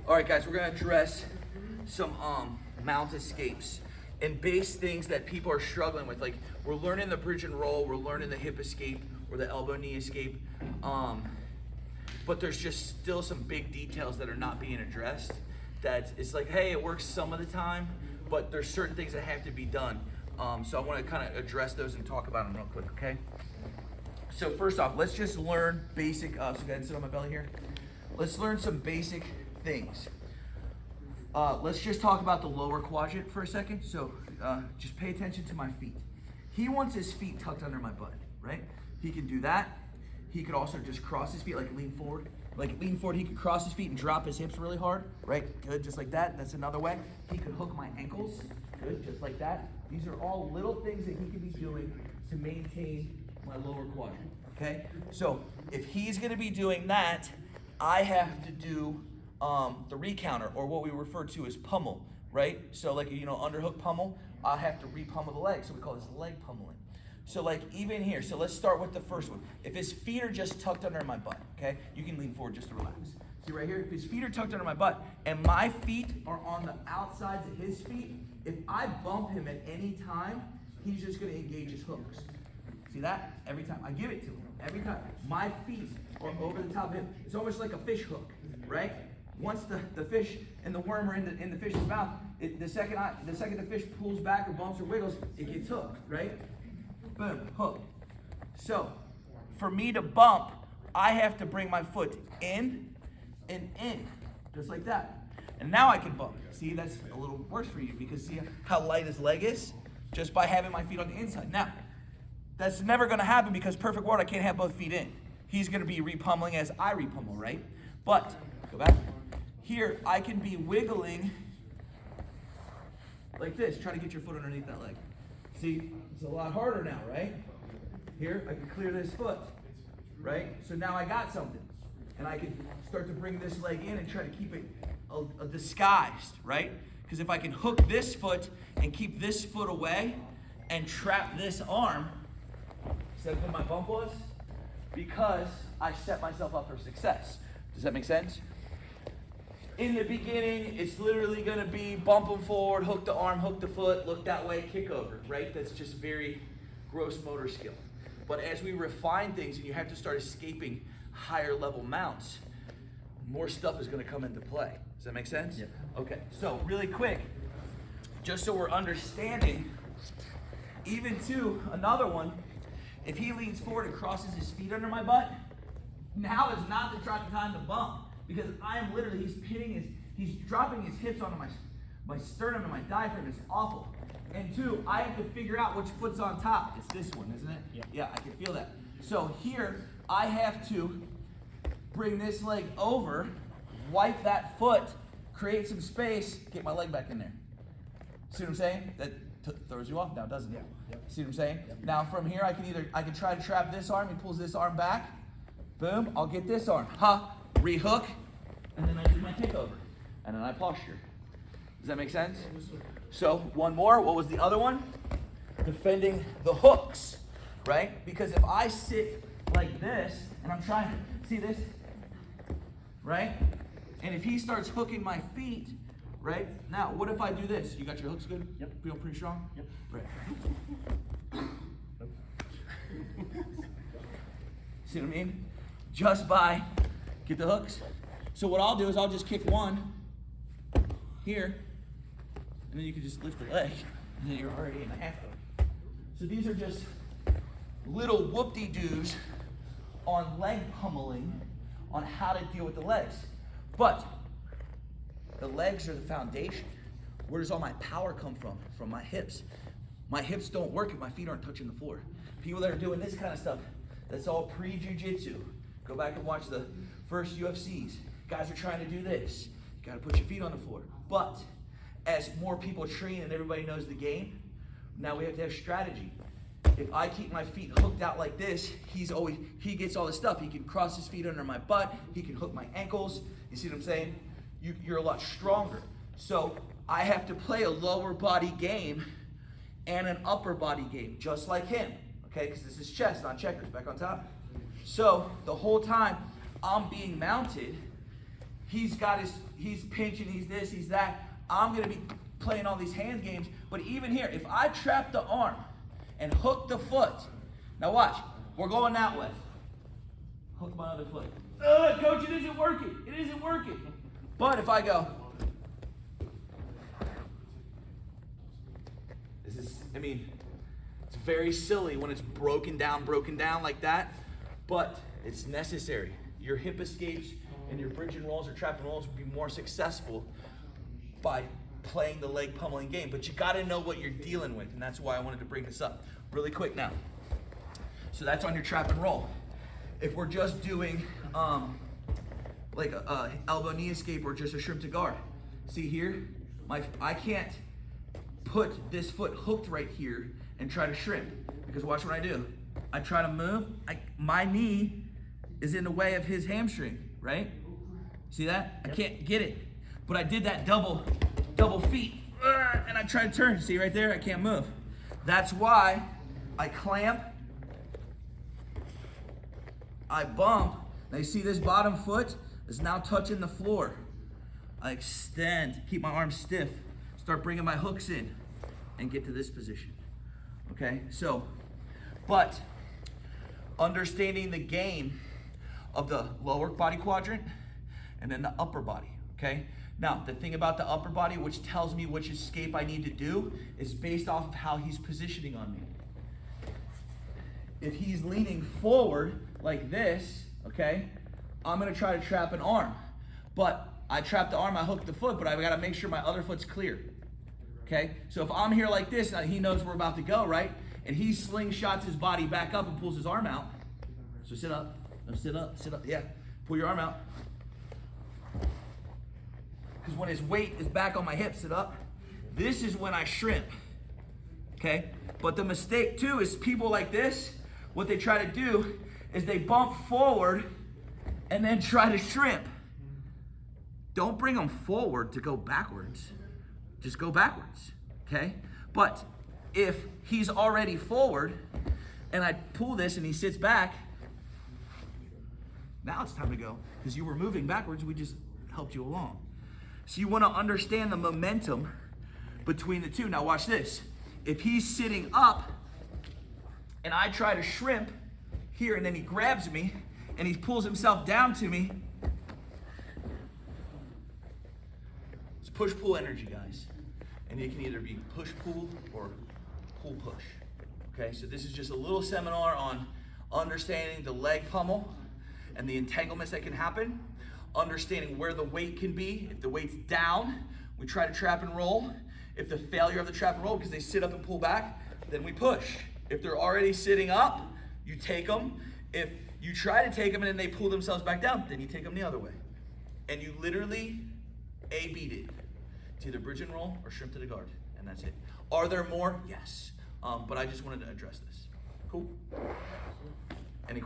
All right, guys, we're gonna address some mount escapes and base things that people are struggling with. Like, we're learning the bridge and roll, we're learning the hip escape or the elbow knee escape, but there's just still some big details that are not being addressed. That it's like, hey, it works some of the time, but there's certain things that have to be done. So I want to kind of address those and talk about them real quick, okay? So first off, let's just learn basic, so go ahead and sit on my belly here. Let's learn some basic things. Let's just talk about the lower quadrant for a second. So just pay attention to my feet. He wants his feet tucked under my butt, right? He can do that. He could also just cross his feet, like lean forward. Like lean forward, he could cross his feet and drop his hips really hard, right? Good, just like that. That's another way. He could hook my ankles, good, just like that. These are all little things that he could be doing to maintain my lower quadrant, okay? So if he's gonna be doing that, I have to do the recounter, or what we refer to as pummel, right? So like, underhook pummel, I have to re-pummel the leg, so we call this leg pummeling. So like even here, so let's start with the first one. If his feet are just tucked under my butt, okay? You can lean forward just to relax. See right here, if his feet are tucked under my butt and my feet are on the outsides of his feet, if I bump him at any time, he's just gonna engage his hooks. See that? Every time, I give it to him, every time. My feet are over the top of him. It's almost like a fish hook, right? Once the fish and the worm are in the fish's mouth, the second the fish pulls back or bumps or wiggles, it gets hooked, right? Boom, hook. So, for me to bump, I have to bring my foot in and in, just like that. And now I can bump. See, that's a little worse for you because see how light his leg is? Just by having my feet on the inside. Now, that's never gonna happen because perfect world, I can't have both feet in. He's gonna be repummeling as I repummel, right? But, go back. Here, I can be wiggling like this, try to get your foot underneath that leg. See, it's a lot harder now, right? Here, I can clear this foot, right? So now I got something. And I can start to bring this leg in and try to keep it disguised, right? Because if I can hook this foot and keep this foot away and trap this arm, see how good my bump was? Because I set myself up for success. Does that make sense? In the beginning, it's literally gonna be bump them forward, hook the arm, hook the foot, look that way, kick over, right? That's just very gross motor skill. But as we refine things and you have to start escaping higher level mounts, more stuff is gonna come into play. Does that make sense? Yeah. Okay, so really quick, just so we're understanding, even to another one, if he leans forward and crosses his feet under my butt, now is not the time to bump. Because I am literally, he's dropping his hips onto my sternum and my diaphragm. It's awful. And two, I have to figure out which foot's on top. It's this one, isn't it? Yeah. Yeah, I can feel that. So here, I have to bring this leg over, wipe that foot, create some space, get my leg back in there. See what I'm saying? That throws you off now, doesn't it? Yeah. Yep. See what I'm saying? Yep. Now from here, I can try to trap this arm. He pulls this arm back. Boom, I'll get this arm. Ha! Rehook, and then I do my kickover, and then I posture. Does that make sense? So one more. What was the other one? Defending the hooks, right? Because if I sit like this and I'm trying to see this, right? And if he starts hooking my feet, right? Now, what if I do this? You got your hooks good? Yep. Feel pretty strong? Yep. Right. See what I mean? Just by get the hooks. So what I'll do is I'll just kick one here, and then you can just lift the leg, and then you're already in a half guard. So these are just little whoop-de-doos on leg pummeling on how to deal with the legs. But the legs are the foundation. Where does all my power come from? From my hips. My hips don't work if my feet aren't touching the floor. People that are doing this kind of stuff, that's all pre-jiu-jitsu. Go back and watch the first UFCs. Guys are trying to do this. You gotta put your feet on the floor. But as more people train and everybody knows the game, now we have to have strategy. If I keep my feet hooked out like this, he gets all this stuff. He can cross his feet under my butt. He can hook my ankles. You see what I'm saying? You're a lot stronger. So I have to play a lower body game and an upper body game, just like him. Okay, because this is chess, not checkers. Back on top. So the whole time I'm being mounted, he's pinching, he's this, he's that. I'm gonna be playing all these hand games. But even here, if I trap the arm and hook the foot, now watch, we're going that way. Hook my other foot. Coach, it isn't working. It isn't working. But if I go, it's very silly when it's broken down like that, but it's necessary. Your hip escapes and your bridge and rolls or trap and rolls will be more successful by playing the leg pummeling game. But you got to know what you're dealing with, and that's why I wanted to bring this up really quick now. So that's on your trap and roll. If we're just doing like a elbow knee escape or just a shrimp to guard, see here, I can't put this foot hooked right here and try to shrimp, because watch what I do. I try to move, my knee is in the way of his hamstring, right? See that? I can't get it, but I did that double feet, and I try to turn. See right there? I can't move. That's why I clamp, I bump. Now you see this bottom foot is now touching the floor. I extend, keep my arms stiff, start bringing my hooks in, and get to this position. Okay, so, but understanding the game of the lower body quadrant and then the upper body, okay? Now, the thing about the upper body, which tells me which escape I need to do, is based off of how he's positioning on me. If he's leaning forward like this, okay, I'm gonna try to trap an arm. But I trap the arm, I hook the foot, but I've gotta make sure my other foot's clear. Okay, so if I'm here like this, now he knows we're about to go, right? And he slingshots his body back up and pulls his arm out. So sit up, no, sit up, yeah. Pull your arm out. Because when his weight is back on my hip, sit up. This is when I shrimp, okay? But the mistake too is people like this, what they try to do is they bump forward and then try to shrimp. Don't bring them forward to go backwards. Just go backwards, okay? But if he's already forward and I pull this and he sits back, now it's time to go, because you were moving backwards, we just helped you along. So you want to understand the momentum between the two. Now watch this. If he's sitting up and I try to shrimp here and then he grabs me and he pulls himself down to me, it's push-pull energy, guys. And it can either be push-pull or pull-push. Okay, so this is just a little seminar on understanding the leg pummel and the entanglements that can happen, understanding where the weight can be. If the weight's down, we try to trap and roll. If the failure of the trap and roll, because they sit up and pull back, then we push. If they're already sitting up, you take them. If you try to take them and then they pull themselves back down, then you take them the other way. And you literally A-beat it. It's either bridge and roll or shrimp to the guard, and that's it. Are there more? Yes. But I just wanted to address this. Cool?